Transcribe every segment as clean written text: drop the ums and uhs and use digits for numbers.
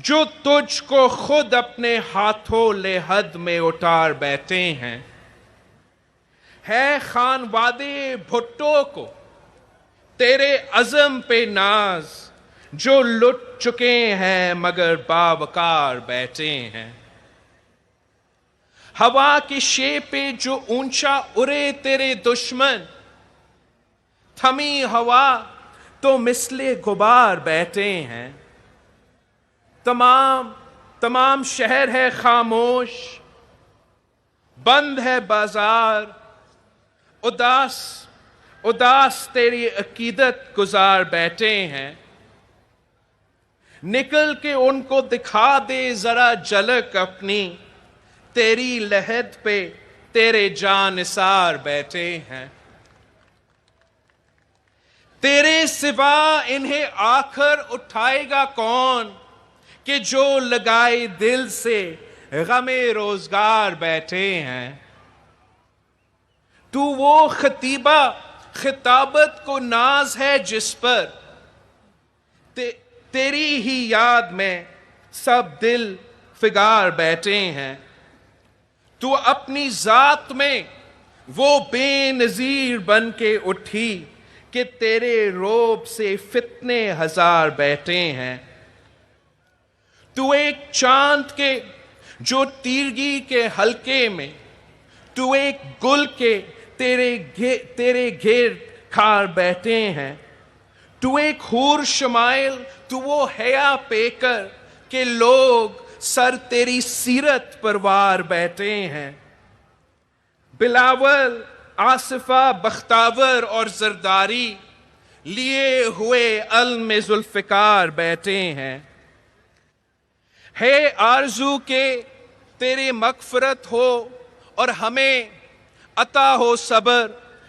جو تجھ کو خود اپنے ہاتھوں لحد میں اتار بیٹھے ہیں. ہے خانوادے بھٹو کو تیرے عزم پہ ناز، جو لٹ چکے ہیں مگر باوقار بیٹھے ہیں. ہوا کے شے پہ جو اونچا اڑے تیرے دشمن، تھمی ہوا تو مثل غبار بیٹھے ہیں. تمام شہر ہے خاموش، بند ہے بازار، اداس تیری عقیدت گزار بیٹھے ہیں. نکل کے ان کو دکھا دے ذرا جھلک اپنی، تیری لحد پہ تیرے جانثار بیٹھے ہیں. تیرے سوا انہیں آخر اٹھائے گا کون، کہ جو لگائے دل سے غم روزگار بیٹھے ہیں. تو وہ خطابت کو ناز ہے جس پر تیری ہی یاد میں سب دل فگار بیٹھے ہیں. تو اپنی ذات میں وہ بے نظیر بن کے اٹھی کہ تیرے روب سے فتنے ہزار بیٹھے ہیں. تو ایک چاند کے جو تیرگی کے حلقے میں، تو ایک گل کے تیرے گھیر کھار بیٹھے ہیں. تو ایک حور شمائل، تو وہ حیا پے کر کہ لوگ سر تیری سیرت پر وار بیٹھے ہیں. بلاول، آصفہ، بختاور اور زرداری لیے ہوئے علم ذوالفقار بیٹھے ہیں. ہے آرزو کہ تیری مغفرت ہو اور ہمیں عطا ہو صبر،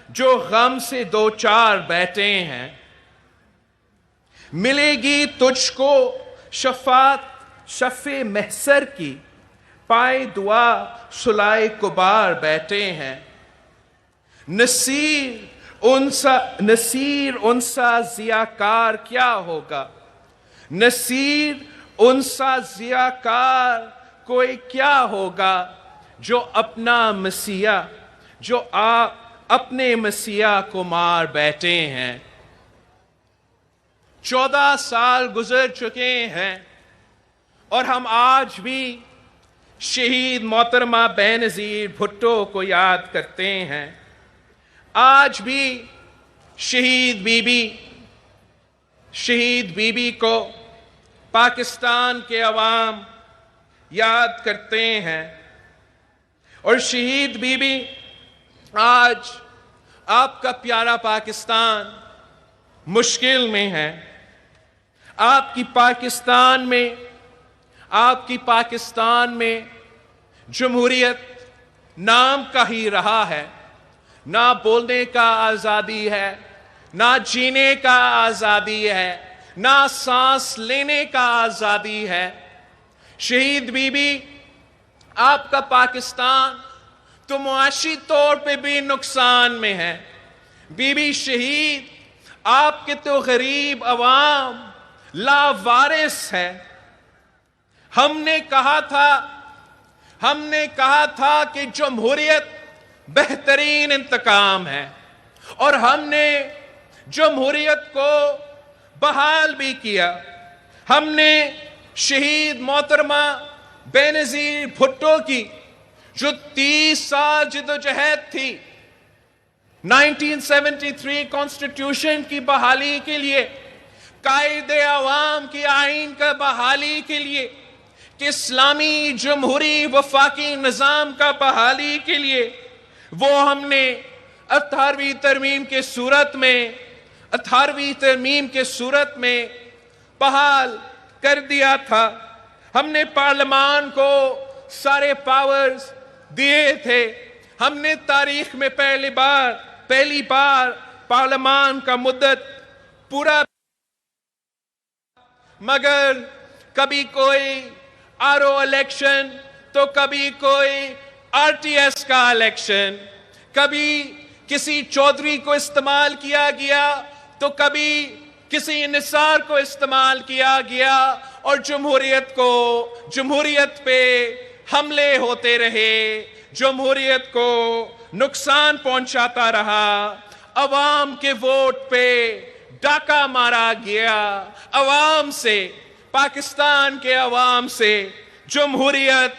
جو غم سے دو چار بیٹھے ہیں. ملے گی تجھ کو شفع محسر کی، پائے دعا سلائے کبار بیٹھے ہیں. نصیر انسا ضیاکار کیا ہوگا، نصیر انسا ضیاکار کوئی کیا ہوگا، جو اپنے مسیح کو مار بیٹھے ہیں. 14 سال گزر چکے ہیں اور ہم آج بھی شہید محترمہ بے نظیر بھٹو کو یاد کرتے ہیں. آج بھی شہید بی بی کو پاکستان کے عوام یاد کرتے ہیں. اور شہید بی بی، آج آپ کا پیارا پاکستان مشکل میں ہے. آپ کی پاکستان میں جمہوریت نام کا ہی رہا ہے. نہ بولنے کا آزادی ہے، نہ جینے کا آزادی ہے، نہ سانس لینے کا آزادی ہے. شہید بی بی، آپ کا پاکستان تو معاشی طور پہ بھی نقصان میں ہے. بی بی شہید، آپ کے تو غریب عوام لاوارث ہے. ہم نے کہا تھا کہ جمہوریت بہترین انتقام ہے، اور ہم نے جمہوریت کو بحال بھی کیا. ہم نے شہید محترمہ بے نظیر بھٹو کی جو 30 سال جدوجہد تھی 1973 کانسٹیٹیوشن کی بحالی کے لیے، قائد عوام کی آئین کا بحالی کے لیے، کہ اسلامی جمہوری وفاقی نظام کا بحالی کے لیے، وہ ہم نے 18ویں ترمیم کے صورت میں بحال کر دیا تھا. ہم نے پارلیمان کو سارے پاورز دیے تھے. ہم نے تاریخ میں پہلی بار پارلیمان کا مدت پورا، مگر کبھی کوئی RO الیکشن تو کبھی کوئی RTS کا الیکشن، کبھی کسی چودھری کو استعمال کیا گیا تو کبھی کسی انحصار کو استعمال کیا گیا اور جمہوریت پہ حملے ہوتے رہے، جمہوریت کو نقصان پہنچاتا رہا، عوام کے ووٹ پہ ڈاکہ مارا گیا، عوام سے، پاکستان کے عوام سے جمہوریت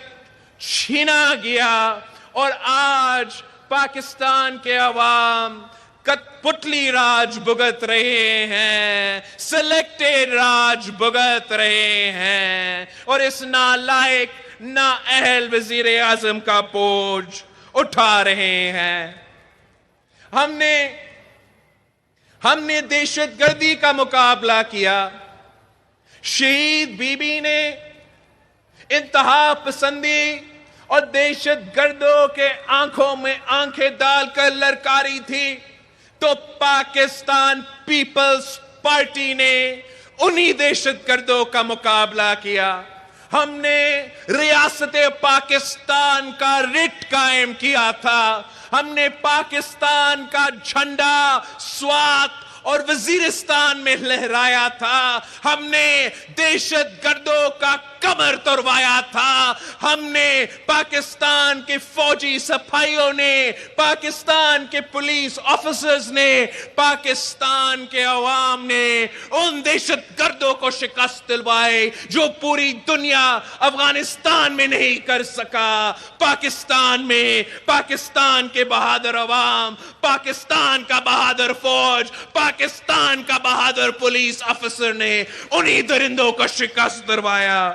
چھینا گیا، اور آج پاکستان کے عوام کٹ پتلی راج بھگت رہے ہیں، سلیکٹڈ راج بھگت رہے ہیں، اور اس نالائق نااہل وزیر اعظم کا بوجھ اٹھا رہے ہیں۔ ہم نے دہشت گردی کا مقابلہ کیا، شہید بی بی نے انتہا پسندی اور دہشت گردوں کے آنکھوں میں آنکھیں ڈال کر للکاری تھی، تو پاکستان پیپلز پارٹی نے انہی دہشت گردوں کا مقابلہ کیا۔ ہم نے ریاست پاکستان کا رٹ قائم کیا تھا، ہم نے پاکستان کا جھنڈا سوات اور وزیرستان میں لہرایا تھا، ہم نے دہشت گردوں کا کمر توڑوایا تھا، ہم نے پاکستان کے فوجی سپاہیوں نے، پاکستان کے پولیس آفیسرز نے، پاکستان کے عوام نے ان دہشت گردوں کو شکست دلوائی جو پوری دنیا افغانستان میں نہیں کر سکا۔ پاکستان میں پاکستان کے بہادر عوام، پاکستان کا بہادر فوج، پاکستان کا بہادر پولیس آفیسر نے انہی درندوں کو شکست دلوایا۔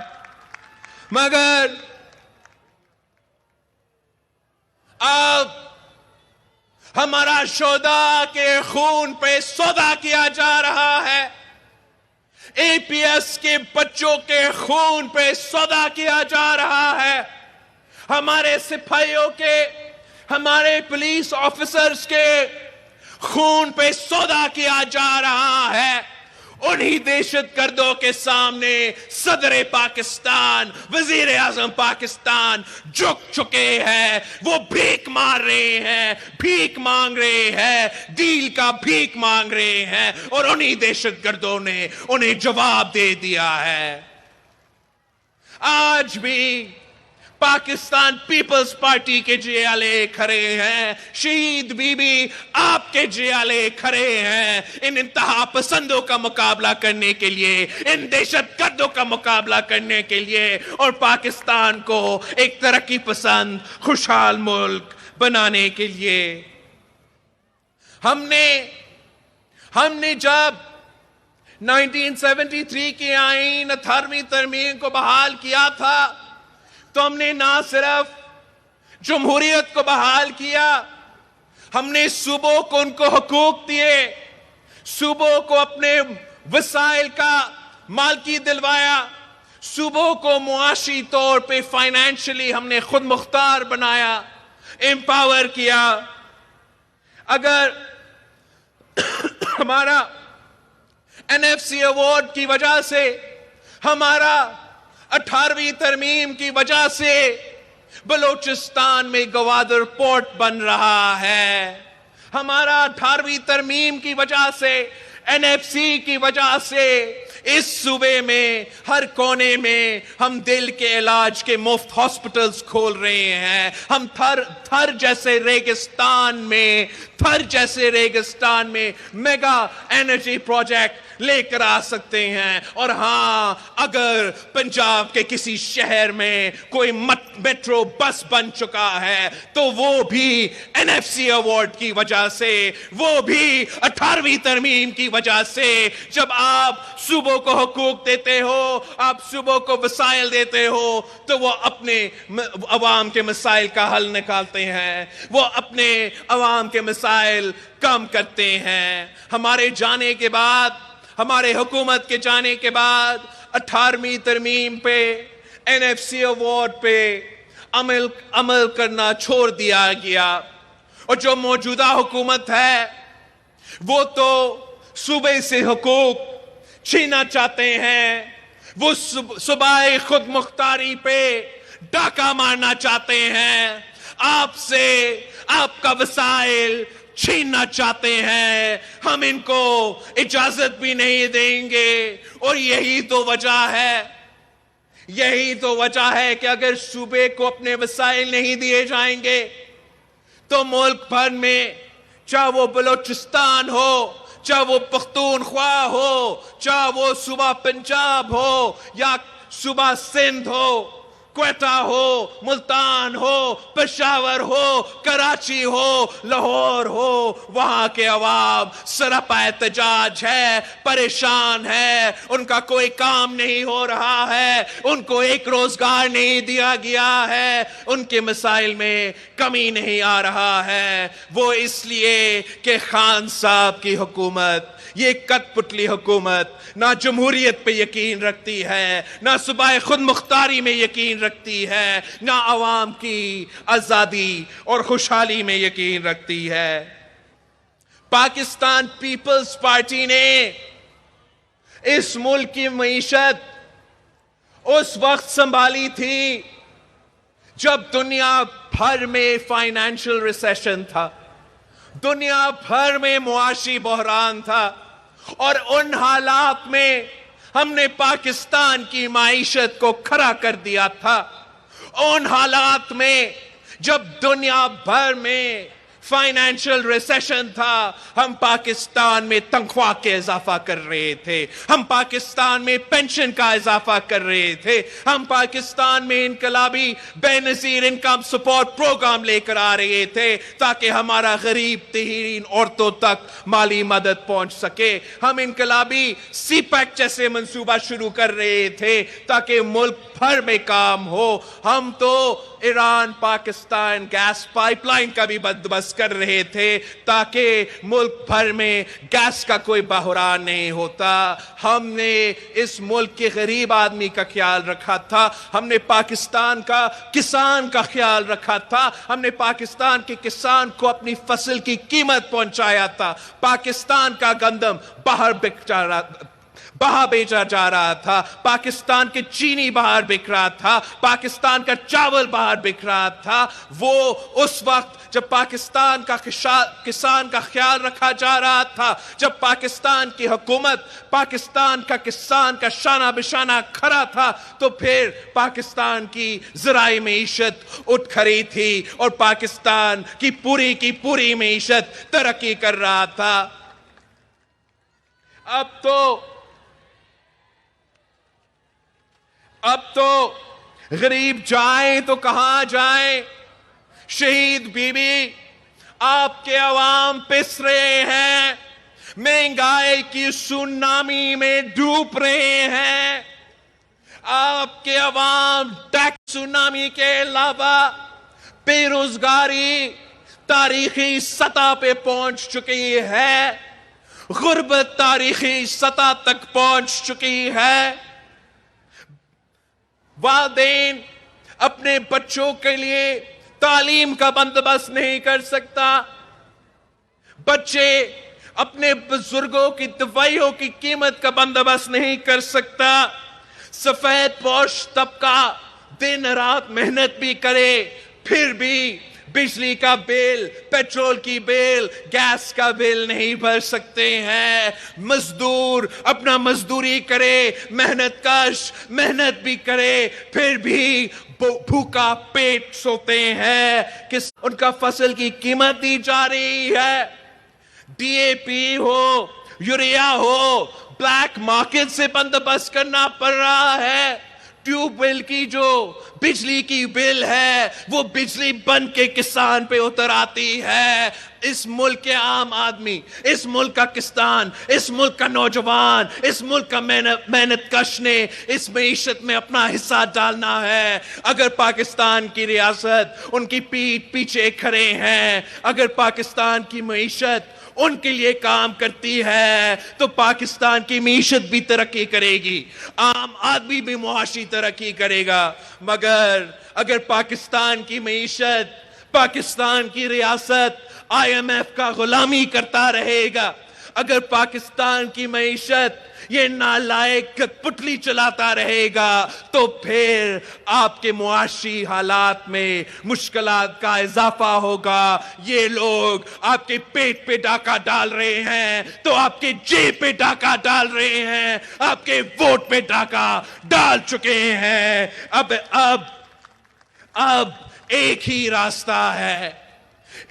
مگر اب ہمارا شہداء کے خون پہ سودا کیا جا رہا ہے، اے پی ایس کے بچوں کے خون پہ سودا کیا جا رہا ہے، ہمارے سپاہیوں کے، ہمارے پولیس آفیسرز کے خون پہ سودا کیا جا رہا ہے۔ انہی دہشت گردوں کے سامنے صدر پاکستان، وزیر اعظم پاکستان جھک چکے ہیں، وہ بھیک مار رہے ہیں، بھیک مانگ رہے ہیں، ڈیل کا بھیک مانگ رہے ہیں، اور انہی دہشت گردوں نے انہیں جواب دے دیا ہے۔ آج بھی پاکستان پیپلز پارٹی کے جیالے کھڑے ہیں، شہید بی بی آپ کے جیالے کھڑے ہیں، ان انتہا پسندوں کا مقابلہ کرنے کے لیے، ان دہشت گردوں کا مقابلہ کرنے کے لیے، اور پاکستان کو ایک ترقی پسند خوشحال ملک بنانے کے لیے۔ ہم نے جب 1973 کی آئین 18ویں ترمیم کو بحال کیا تھا تو ہم نے نہ صرف جمہوریت کو بحال کیا، ہم نے صوبوں کو ان کو حقوق دیے، صوبوں کو اپنے وسائل کا مالکی دلوایا، صوبوں کو معاشی طور پہ فائنینشلی ہم نے خود مختار بنایا، امپاور کیا۔ اگر ہمارا NFC ایوارڈ کی وجہ سے، ہمارا 18ویں ترمیم کی وجہ سے بلوچستان میں گوادر پورٹ بن رہا ہے، ہمارا 18ویں ترمیم کی وجہ سے، NFC کی وجہ سے اس صوبے میں ہر کونے میں ہم دل کے علاج کے مفت ہاسپٹلز کھول رہے ہیں، ہم تھر جیسے ریگستان میں میگا انرجی پروجیکٹ لے کر آ سکتے ہیں۔ اور ہاں، اگر پنجاب کے کسی شہر میں کوئی میٹرو بس بن چکا ہے تو وہ بھی NFC ایوارڈ کی وجہ سے، وہ بھی 18ویں ترمیم کی وجہ سے۔ جب آپ صوبوں کو حقوق دیتے ہو، آپ صوبوں کو وسائل دیتے ہو، تو وہ اپنے عوام کے مسائل کا حل نکالتے ہیں، وہ اپنے عوام کے مسائل کم کرتے ہیں۔ ہمارے جانے کے بعد، ہمارے حکومت کے جانے کے بعد 18ویں ترمیم پہ، NFC ایوارڈ پہ عمل کرنا چھوڑ دیا گیا، اور جو موجودہ حکومت ہے وہ تو صوبے سے حقوق چھینا چاہتے ہیں، وہ صوبائی خود مختاری پہ ڈاکہ مارنا چاہتے ہیں، آپ سے آپ کا وسائل چھیننا چاہتے ہیں، ہم ان کو اجازت بھی نہیں دیں گے۔ اور یہی تو وجہ ہے کہ اگر صوبے کو اپنے وسائل نہیں دیے جائیں گے تو ملک بھر میں، چاہے وہ بلوچستان ہو، چاہے وہ پختونخوا ہو، چاہے وہ صوبہ پنجاب ہو یا صوبہ سندھ ہو، کوئٹہ ہو، ملتان ہو، پشاور ہو، کراچی ہو، لاہور ہو، وہاں کے عوام سراپا احتجاج ہے، پریشان ہے، ان کا کوئی کام نہیں ہو رہا ہے، ان کو ایک روزگار نہیں دیا گیا ہے، ان کے مسائل میں کمی نہیں آ رہا ہے۔ وہ اس لیے کہ خان صاحب کی حکومت، یہ کٹ پتلی حکومت، نہ جمہوریت پہ یقین رکھتی ہے، نہ صوبہ خود مختاری میں یقین رکھتی ہے، نہ عوام کی آزادی اور خوشحالی میں یقین رکھتی ہے۔ پاکستان پیپلز پارٹی نے اس ملک کی معیشت اس وقت سنبھالی تھی جب دنیا بھر میں فائنینشل ریسیشن تھا، دنیا بھر میں معاشی بحران تھا، اور ان حالات میں ہم نے پاکستان کی معیشت کو کھڑا کر دیا تھا۔ ان حالات میں جب دنیا بھر میں فائنینشل ریسیشن تھا، ہم پاکستان میں تنخواہ کے اضافہ کر رہے تھے، ہم پاکستان میں پینشن کا اضافہ کر رہے تھے، ہم پاکستان میں انقلابی بے نظیر انکم سپورٹ پروگرام لے کر آ رہے تھے تاکہ ہمارا غریب ترین عورتوں تک مالی مدد پہنچ سکے، ہم انقلابی سی پیک جیسے منصوبہ شروع کر رہے تھے تاکہ ملک بھر میں کام ہو، ہم تو Iran Pakistan gas pipeline کا بھی بندوبست کر رہے تھے تاکہ ملک بھر میں گیس کا کوئی بحران نہیں ہوتا۔ ہم نے اس ملک کے غریب آدمی کا خیال رکھا تھا، ہم نے پاکستان کا کسان کا خیال رکھا تھا، ہم نے پاکستان کے کسان کو اپنی فصل کی قیمت پہنچایا تھا، پاکستان کا گندم باہر بیچا جا رہا تھا، پاکستان کے چینی باہر بک رہا تھا، پاکستان کا چاول باہر بک رہا تھا۔ وہ اس وقت جب پاکستان کا کسان کا خیال رکھا جا رہا تھا، جب پاکستان کی حکومت پاکستان کا کسان کا شانہ بشانہ کھڑا تھا، تو پھر پاکستان کی زرعی معیشت اٹھ کھڑی تھی اور پاکستان کی پوری معیشت ترقی کر رہا تھا۔ اب تو غریب جائیں تو کہاں جائیں؟ شہید بی بی، آپ کے عوام پس رہے ہیں، مہنگائی کی سونامی میں ڈوب رہے ہیں، آپ کے عوام ٹیکس سونامی کے علاوہ بے روزگاری تاریخی سطح پہ پہنچ چکی ہے، غربت تاریخی سطح تک پہنچ چکی ہے۔ والدین اپنے بچوں کے لیے تعلیم کا بندوبست نہیں کر سکتا، بچے اپنے بزرگوں کی دوائیوں کی قیمت کا بندوبست نہیں کر سکتا، سفید پوش طبقہ دن رات محنت بھی کرے پھر بھی بجلی کا بل، پیٹرول کی بل، گیس کا بل نہیں بھر سکتے ہیں۔ مزدور اپنا مزدوری کرے، محنت کش محنت بھی کرے پھر بھی بھوکا پیٹ سوتے ہیں کہ ان کا فصل کی قیمت دی جا رہی ہے، D A P who, urea who, black market سے بندوبست کرنا پڑ رہا ہے۔ ٹیوب ویل کی جو بجلی کی بل ہے وہ بجلی بند کے کسان پہ اتر آتی ہے۔ اس ملک کے عام آدمی، اس ملک کا کسان، اس ملک کا نوجوان، اس ملک کا محنت کش نے اس معیشت میں اپنا حصہ ڈالنا ہے۔ اگر پاکستان کی ریاست ان کی پیٹھ پیچھے کھڑے ہیں، اگر پاکستان کی معیشت ان کے لیے کام کرتی ہے تو پاکستان کی معیشت بھی ترقی کرے گی، عام آدمی بھی معاشی ترقی کرے گا۔ مگر اگر پاکستان کی معیشت، پاکستان کی ریاست IMF کا غلامی کرتا رہے گا، اگر پاکستان کی معیشت یہ نالائق کٹپٹلی چلاتا رہے گا تو پھر آپ کے معاشی حالات میں مشکلات کا اضافہ ہوگا. یہ لوگ آپ کے پیٹ پہ ڈاکہ ڈال رہے ہیں تو آپ کے جیب پہ ڈاکہ ڈال رہے ہیں, آپ کے ووٹ پہ ڈاکہ ڈال چکے ہیں. اب ایک ہی راستہ ہے,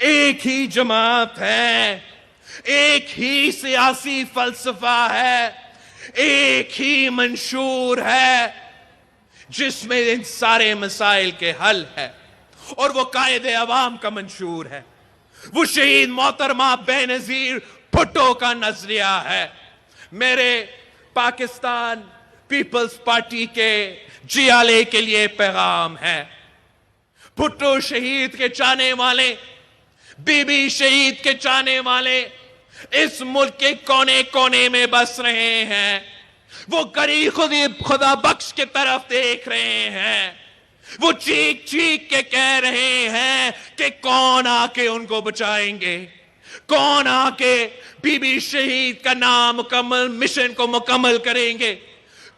ایک ہی جماعت ہے, ایک ہی سیاسی فلسفہ ہے, ایک ہی منشور ہے جس میں ان سارے مسائل کے حل ہے, اور وہ قائد عوام کا منشور ہے. وہ شہید محترمہ بے نظیر بھٹو کا نظریہ ہے. میرے پاکستان پیپلز پارٹی کے جیالے کے لیے پیغام ہے. بھٹو شہید کے چاہنے والے, بی بی شہید کے چاہنے والے اس ملک کے کونے کونے میں بس رہے ہیں. وہ غریب خدا بخش کی طرف دیکھ رہے ہیں. وہ چیخ چیخ کے کہہ رہے ہیں کہ کون آ کے ان کو بچائیں گے, کون آ کے بی بی شہید کا نام مکمل مشن کو مکمل کریں گے,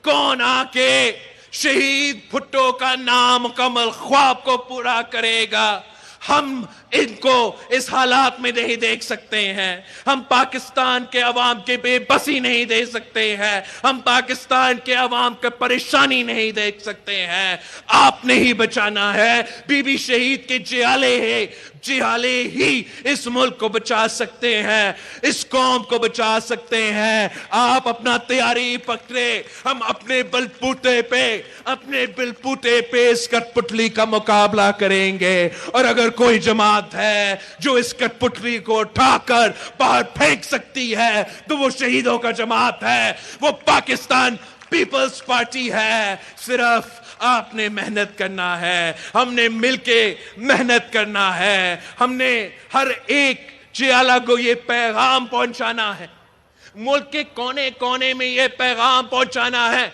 کون آ کے شہید بھٹو کا نام مکمل خواب کو پورا کرے گا. ہم ان کو اس حالات میں نہیں دیکھ سکتے ہیں. ہم پاکستان کے عوام کے بے بسی نہیں دیکھ سکتے ہیں. ہم پاکستان کے عوام کی پریشانی نہیں دیکھ سکتے ہیں. آپ نے ہی بچانا ہے. بی بی شہید کے جیالے ہی اس ملک کو بچا سکتے ہیں, اس قوم کو بچا سکتے ہیں. آپ اپنا تیاری پکڑے, ہم اپنے بلبوتے پہ اس کٹپٹلی کا مقابلہ کریں گے. اور اگر کوئی جماعت ہے جو اس کٹپٹلی کو اٹھا کر باہر پھینک سکتی ہے تو وہ شہیدوں کا جماعت ہے, وہ پاکستان پیپلز پارٹی ہے. صرف آپ نے محنت کرنا ہے, ہم نے مل کے محنت کرنا ہے. ہم نے ہر ایک جیالہ کو یہ پیغام پہنچانا ہے, ملک کے کونے کونے میں یہ پیغام پہنچانا ہے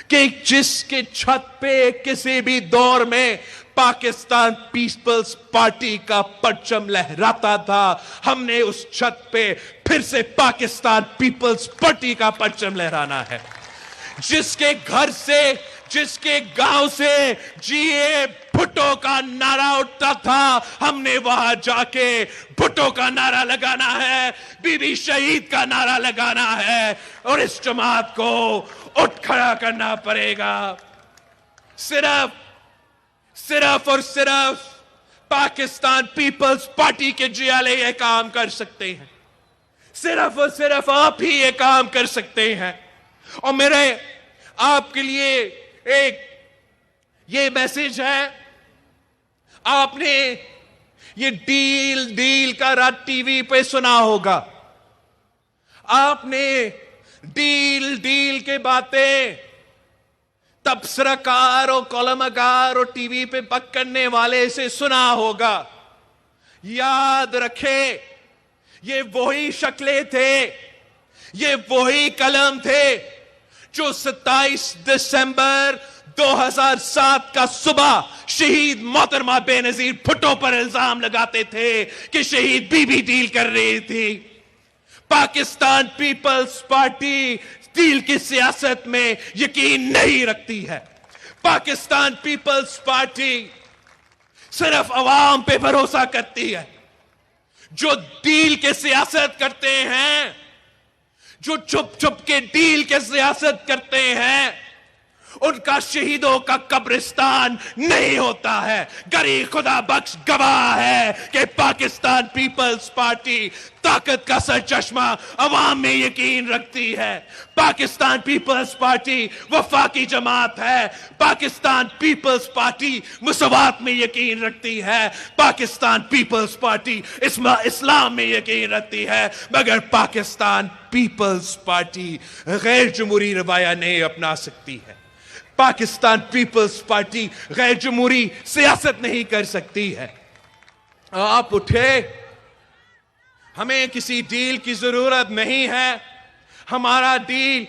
کہ جس کے چھت پہ کسی بھی دور میں پاکستان پیپلز پارٹی کا پرچم لہراتا تھا, ہم نے اس چھت پہ پھر سے پاکستان پیپلز پارٹی کا پرچم لہرانا ہے. جس کے گھر سے, جس کے گاؤں سے جی اے بھٹو کا نعرہ اٹھتا تھا, ہم نے وہاں جا کے بھٹو کا نعرہ لگانا ہے, بی بی شہید کا نعرہ لگانا ہے, اور اس جماعت کو اٹھ کھڑا کرنا پڑے گا. صرف اور صرف پاکستان پیپلز پارٹی کے جیالے یہ کام کر سکتے ہیں. صرف اور صرف آپ ہی یہ کام کر سکتے ہیں. اور میرے آپ کے لیے ایک یہ میسج ہے, آپ نے یہ ڈیل کا رات ٹی وی پہ سنا ہوگا. آپ نے ڈیل کے باتیں تبصرہ کار اور کالم گار اور ٹی وی پہ بک کرنے والے سے سنا ہوگا. یاد رکھے, یہ وہی شکلیں تھے, یہ وہی قلم تھے جو 27 دسمبر 2007 کا صبح شہید محترمہ بے نظیر بھٹو پر الزام لگاتے تھے کہ شہید بی بی ڈیل کر رہی تھی. پاکستان پیپلز پارٹی ڈیل کی سیاست میں یقین نہیں رکھتی ہے. پاکستان پیپلز پارٹی صرف عوام پہ بھروسہ کرتی ہے. جو ڈیل کے سیاست کرتے ہیں, جو چھپ چھپ کے ڈیل کے سیاست کرتے ہیں, ان کا شہیدوں کا قبرستان نہیں ہوتا ہے. غریب خدا بخش گواہ ہے کہ پاکستان پیپلز پارٹی طاقت کا سرچشمہ عوام میں یقین رکھتی ہے. پاکستان پیپلز پارٹی وفاقی جماعت ہے. پاکستان پیپلز پارٹی مساوات میں یقین رکھتی ہے. پاکستان پیپلز پارٹی اسلام میں یقین رکھتی ہے. مگر پاکستان پیپلز پارٹی غیر جمہوری رویہ نہیں اپنا سکتی ہے. پاکستان پیپلز پارٹی غیر جمہوری سیاست نہیں کر سکتی ہے. آپ اٹھے, ہمیں کسی ڈیل کی ضرورت نہیں ہے. ہمارا ڈیل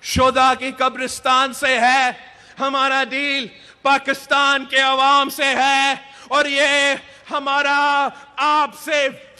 شہداء کی قبرستان سے ہے. ہمارا ڈیل پاکستان کے عوام سے ہے. اور یہ ہمارا آپ سے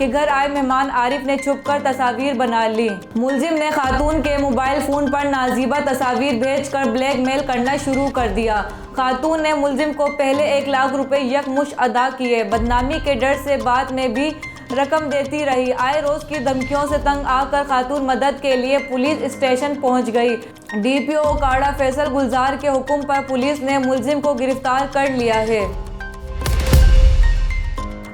کہ گھر آئے مہمان عارف نے چھپ کر تصاویر بنا لی۔ ملزم نے خاتون کے موبائل فون پر نازیبہ تصاویر بھیج کر بلیک میل کرنا شروع کر دیا۔ خاتون نے ملزم کو پہلے 1 لاکھ روپے یکمشت ادا کیے۔ بدنامی کے ڈر سے بعد میں بھی رقم دیتی رہی۔ آئے روز کی دھمکیوں سے تنگ آ کر خاتون مدد کے لیے پولیس اسٹیشن پہنچ گئی۔ ڈی پی او اکاڑہ فیصل گلزار کے حکم پر پولیس نے ملزم کو گرفتار کر لیا ہے۔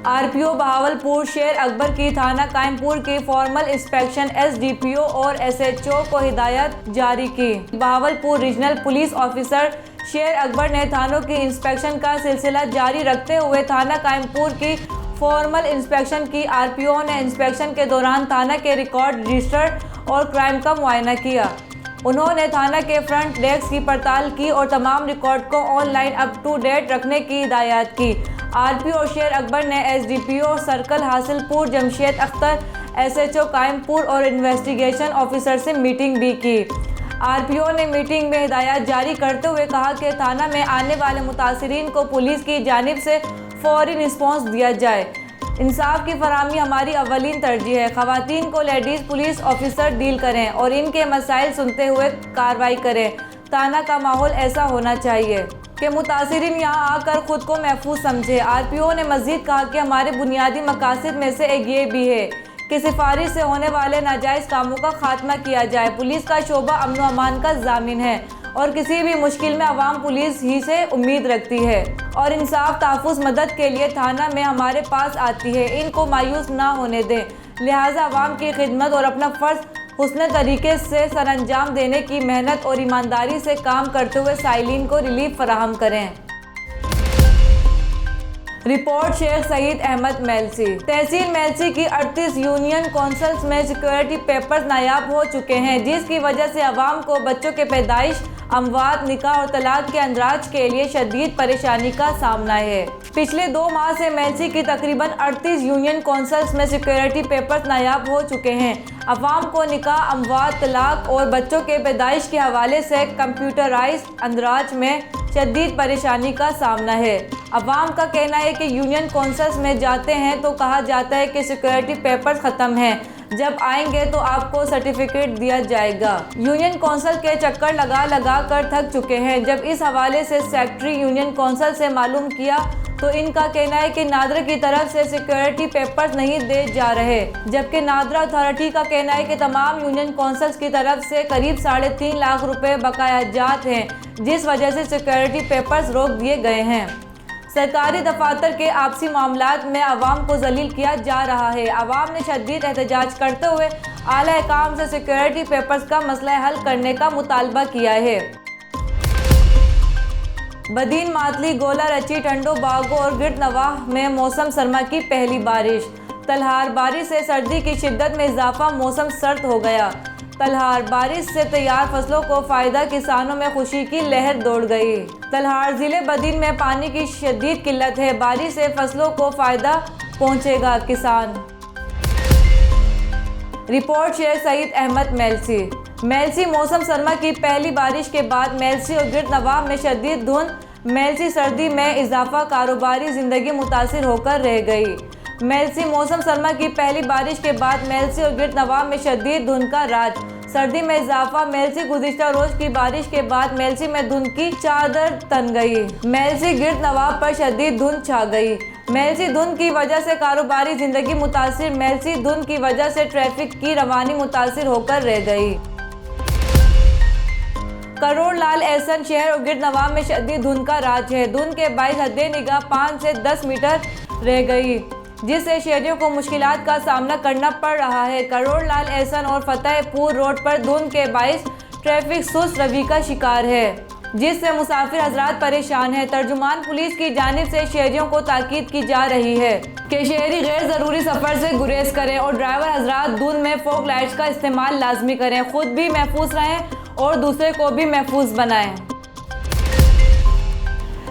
آر پی او بہاولپور شیر اکبر کی تھانہ قائم پور کی formal inspection S D P O اور ایس ایچ او کو ہدایت جاری کی۔ بہاولپور ریجنل پولیس آفیسر شیر اکبر نے تھانوں کی انسپیکشن کا سلسلہ جاری رکھتے ہوئے تھانہ قائم پور کی فارمل انسپیکشن کی۔ آر پی او نے انسپیکشن کے دوران تھانہ کے ریکارڈ رجسٹر اور کرائم کا معائنہ کیا۔ انہوں نے تھانہ کے فرنٹ ڈیسک کی پڑتال کی اور تمام ریکارڈ کو online up to date رکھنے کی ہدایت کی۔ آر پی او شیر اکبر نے S D P O circle Hasilpur Jamshed Akhtar, S H O Qaimpur اور انویسٹیگیشن آفیسر سے میٹنگ بھی کی۔ آر پی او نے میٹنگ میں ہدایات جاری کرتے ہوئے کہا کہ تھانہ میں آنے والے متاثرین کو پولیس کی جانب سے فوری رسپانس دیا جائے۔ انصاف کی فراہمی ہماری اولین ترجیح ہے۔ خواتین کو لیڈیز پولیس آفیسر ڈیل کریں اور ان کے مسائل سنتے ہوئے کارروائی کریں۔ تھانہ کا ماحول ایسا ہونا چاہیے کہ متاثرین یہاں آ کر خود کو محفوظ سمجھے۔ آر پی او نے مزید کہا کہ ہمارے بنیادی مقاصد میں سے ایک یہ بھی ہے کہ سفارش سے ہونے والے ناجائز کاموں کا خاتمہ کیا جائے۔ پولیس کا شعبہ امن و امان کا ضامن ہے اور کسی بھی مشکل میں عوام پولیس ہی سے امید رکھتی ہے اور انصاف تحفظ مدد کے لیے تھانہ میں ہمارے پاس آتی ہے۔ ان کو مایوس نہ ہونے دیں، لہٰذا عوام کی خدمت اور اپنا فرض حسن طریقے سے سر انجام دینے کی محنت اور ایمانداری سے کام کرتے ہوئے سائلین کو ریلیف فراہم کریں۔ رپورٹ شیخ سعید احمد میلسی۔ تحصیل میلسی کی 38 یونین کونسلز میں سیکورٹی پیپرز نایاب ہو چکے ہیں، جس کی وجہ سے عوام کو بچوں کے پیدائش، اموات، نکاح اور طلاق کے اندراج کے لیے شدید پریشانی کا سامنا ہے۔ پچھلے 2 ماہ سے میلسی کی تقریباً 38 یونین کونسلز میں سیکورٹی پیپرز نایاب ہو چکے ہیں۔ عوام کو نکاح، اموات، طلاق اور بچوں کے پیدائش کے حوالے سے کمپیوٹرائزڈ اندراج میں شدید پریشانی کا سامنا ہے۔ عوام کا کہنا ہے کہ یونین کونسلز میں جاتے ہیں تو کہا جاتا ہے کہ سیکورٹی پیپرز ختم ہیں، جب آئیں گے تو آپ کو سرٹیفکیٹ دیا جائے گا۔ یونین کونسل کے چکر لگا کر تھک چکے ہیں۔ جب اس حوالے سے سیکرٹری یونین کونسل سے معلوم کیا تو ان کا کہنا ہے کہ نادرا کی طرف سے سیکورٹی پیپرز نہیں دے جا رہے، جبکہ نادرا اتھارٹی کا کہنا ہے کہ تمام یونین کونسلز کی طرف سے قریب 3.5 لاکھ روپے بقایا جات ہیں، جس وجہ سے سیکورٹی پیپرز روک دیے گئے ہیں۔ سرکاری دفاتر کے آپسی معاملات میں عوام کو ذلیل کیا جا رہا ہے۔ عوام نے شدید احتجاج کرتے ہوئے اعلیٰ حکام سے سیکورٹی پیپرز کا مسئلہ حل کرنے کا مطالبہ کیا ہے۔ بدین، ماتلی، گولا رچی، ٹنڈو باغو اور گرد نواح میں موسم سرما کی پہلی بارش۔ تلہار بارش سے سردی کی شدت میں اضافہ، موسم سرد ہو گیا۔ تلہار بارش سے تیار فصلوں کو فائدہ، کسانوں میں خوشی کی لہر دوڑ گئی۔ تلہار ضلع بدین میں پانی کی شدید قلت ہے، بارش سے فصلوں کو فائدہ پہنچے گا، کسان۔ رپورٹ شیخ سعید احمد میلسی۔ میلسی موسم سرما کی پہلی بارش کے بعد میلسی اور گرد نواح میں شدید دھند، میلسی سردی میں اضافہ، کاروباری زندگی متاثر ہو کر رہ گئی۔ میلسی موسم سرما کی پہلی بارش کے بعد میلسی اور گرد نواح میں شدید دھند کا راج، سردی میں اضافہ۔ میلسی گزشتہ روز کی بارش کے بعد میلسی میں دھند کی چادر تن گئی۔ میلسی گرد نواح پر شدید دھند چھا گئی۔ میلسی دھند کی وجہ سے کاروباری زندگی متاثر، میلسی دھند کی وجہ سے ٹریفک کی روانی متاثر ہو کر رہ گئی۔ کروڑ لال احسن شہر اور گرد نواح میں شدید دھند کا راج ہے، دھند کے باعث حد نگاہ 5 سے 10 میٹر رہ گئی، جس سے شہریوں کو مشکلات کا سامنا کرنا پڑ رہا ہے۔ کروڑ لال احسن اور فتح پور روڈ پر دھند کے باعث ٹریفک سست روی کا شکار ہے، جس سے مسافر حضرات پریشان ہیں۔ ترجمان پولیس کی جانب سے شہریوں کو تاکید کی جا رہی ہے کہ شہری غیر ضروری سفر سے گریز کریں اور ڈرائیور حضرات دھند میں فوگ لائٹس کا استعمال لازمی کریں، خود بھی محفوظ رہیں اور دوسرے کو بھی محفوظ بنائیں۔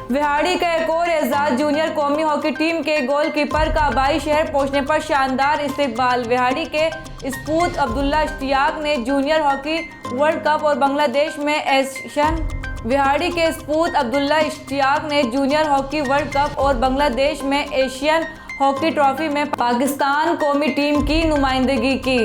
وہاڑی کا ایک اور اعزاز، جونیئر قومی ہاکی ٹیم کے گول کیپر کا آبائی شہر پہنچنے پر شاندار استقبال۔ وہاڑی کے اسپوت عبداللہ اشتیاق نے جونیئر ہاکی ورلڈ کپ اور بنگلہ دیش میں ایشین وہاڑی کے اسپوت عبداللہ اشتیاق نے جونیئر ہاکی ورلڈ کپ اور بنگلہ دیش میں ایشین ہاکی ٹرافی میں پاکستان قومی ٹیم کی نمائندگی کی۔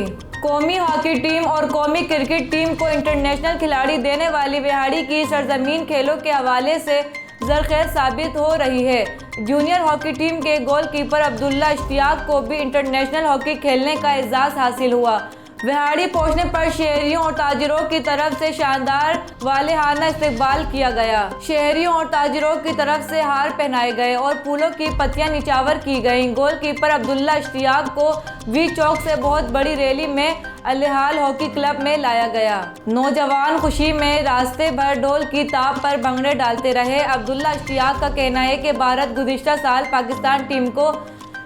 قومی ہاکی ٹیم اور قومی کرکٹ ٹیم کو انٹرنیشنل کھلاڑی دینے والی بہاڑی کی سرزمین کھیلوں کے حوالے سے زرخیر ثابت ہو رہی ہے۔ جونیئر ہاکی ٹیم کے گول کیپر عبداللہ اشتیاق کو بھی انٹرنیشنل ہاکی کھیلنے کا اعزاز حاصل ہوا۔ بہاڑی پہنچنے پر شہریوں اور تاجروں کی طرف سے شاندار والہانہ استقبال کیا گیا۔ شہریوں اور تاجروں کی طرف سے ہار پہنائے گئے اور پھولوں کی پتیاں نچھاور کی گئیں۔ گول کیپر عبداللہ اشتیاق کو وی چوک سے بہت بڑی ریلی میں الہلال ہاکی کلب میں لایا گیا۔ نوجوان خوشی میں راستے بھر ڈھول کی تاب پر بھنگڑے ڈالتے رہے۔ عبداللہ اشتیاق کا کہنا ہے کہ بھارت گزشتہ سال پاکستان ٹیم کو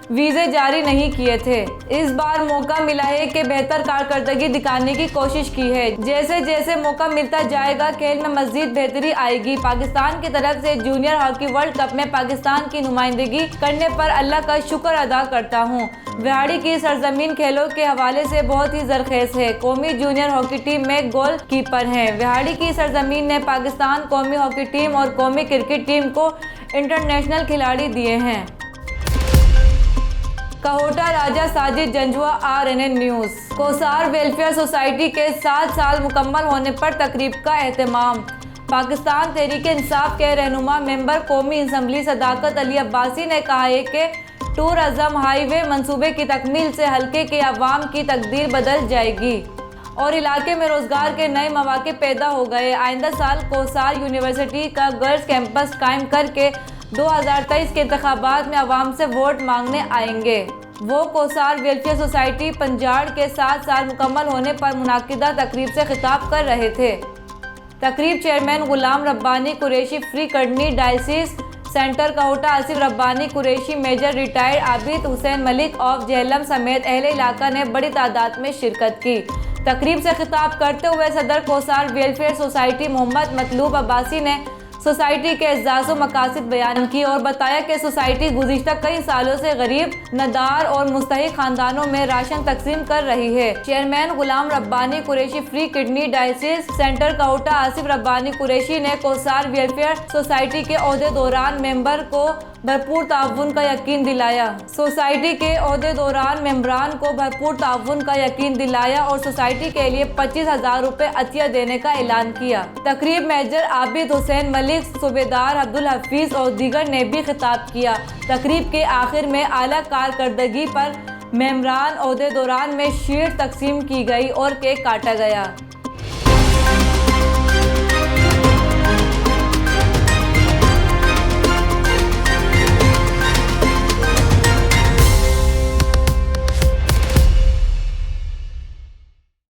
ویزے جاری نہیں کیے تھے۔ اس بار موقع ملا ہے کہ بہتر کارکردگی دکھانے کی کوشش کی ہے۔ جیسے جیسے موقع ملتا جائے گا کھیل میں مزید بہتری آئے گی۔ پاکستان کی طرف سے جونیئر ہاکی ورلڈ کپ میں پاکستان کی نمائندگی کرنے پر اللہ کا شکر ادا کرتا ہوں۔ بہاڑی کی سرزمین کھیلوں کے حوالے سے بہت ہی زرخیز ہے۔ قومی جونیئر ہاکی ٹیم میں گول کیپر ہیں۔ بہاڑی کی سرزمین نے پاکستان قومی ہاکی ٹیم اور قومی کرکٹ ٹیم کو انٹرنیشنل کھلاڑی دیے ہیں۔ Kahuta Raja Sajid Janjua RNN news. Kausar welfare society کے 7 سال مکمل ہونے پر تقریب کا اہتمام۔ پاکستان تحریک انصاف کے رہنما ممبر قومی اسمبلی صداقت علی عباسی نے کہا ہے کہ ٹور ازم ہائی وے منصوبے کی تکمیل سے حلقے کے عوام کی تقدیر بدل جائے گی اور علاقے میں روزگار کے نئے مواقع پیدا ہو گئے۔ آئندہ سال کوثار یونیورسٹی کا گرلز کیمپس قائم کر کے 2023 کے انتخابات میں عوام سے ووٹ مانگنے آئیں گے۔ وہ کوثار ویلفیئر سوسائٹی پنجاڑ کے 7 سال مکمل ہونے پر منعقدہ تقریب سے خطاب کر رہے تھے۔ تقریب chairman Ghulam Rabbani Qureshi free kidney dialysis centre Kahuta Asif Rabbani Qureshi major retired Abid Hussain Malik of Jhelum سمیت اہل علاقہ نے بڑی تعداد میں شرکت کی۔ تقریب سے خطاب کرتے ہوئے صدر کوثار ویلفیئر سوسائٹی محمد مطلوب عباسی نے سوسائٹی کے اعزاز و مقاصد بیان کی اور بتایا کہ سوسائٹی گزشتہ کئی سالوں سے غریب، ندار اور مستحق خاندانوں میں راشن تقسیم کر رہی ہے۔ Chairman Ghulam Rabbani Qureshi free kidney dialysis centre Kahuta Asif Rabbani Qureshi نے کوثار ویلفیئر سوسائٹی کے عہدیداران ممبر کو بھرپور تعاون کا یقین دلایا۔ سوسائٹی کے عہدیداران ممبران کو بھرپور تعاون کا یقین دلایا اور سوسائٹی کے لیے 25,000 روپے عطیہ دینے کا اعلان کیا۔ تقریب میجر عابد حسین ملک، صوبیدار عبدالحفیظ اور دیگر نے بھی خطاب کیا۔ تقریب کے آخر میں اعلیٰ کارکردگی پر ممبران عہدیداران میں شیٹ تقسیم کی گئی اور کیک کاٹا گیا۔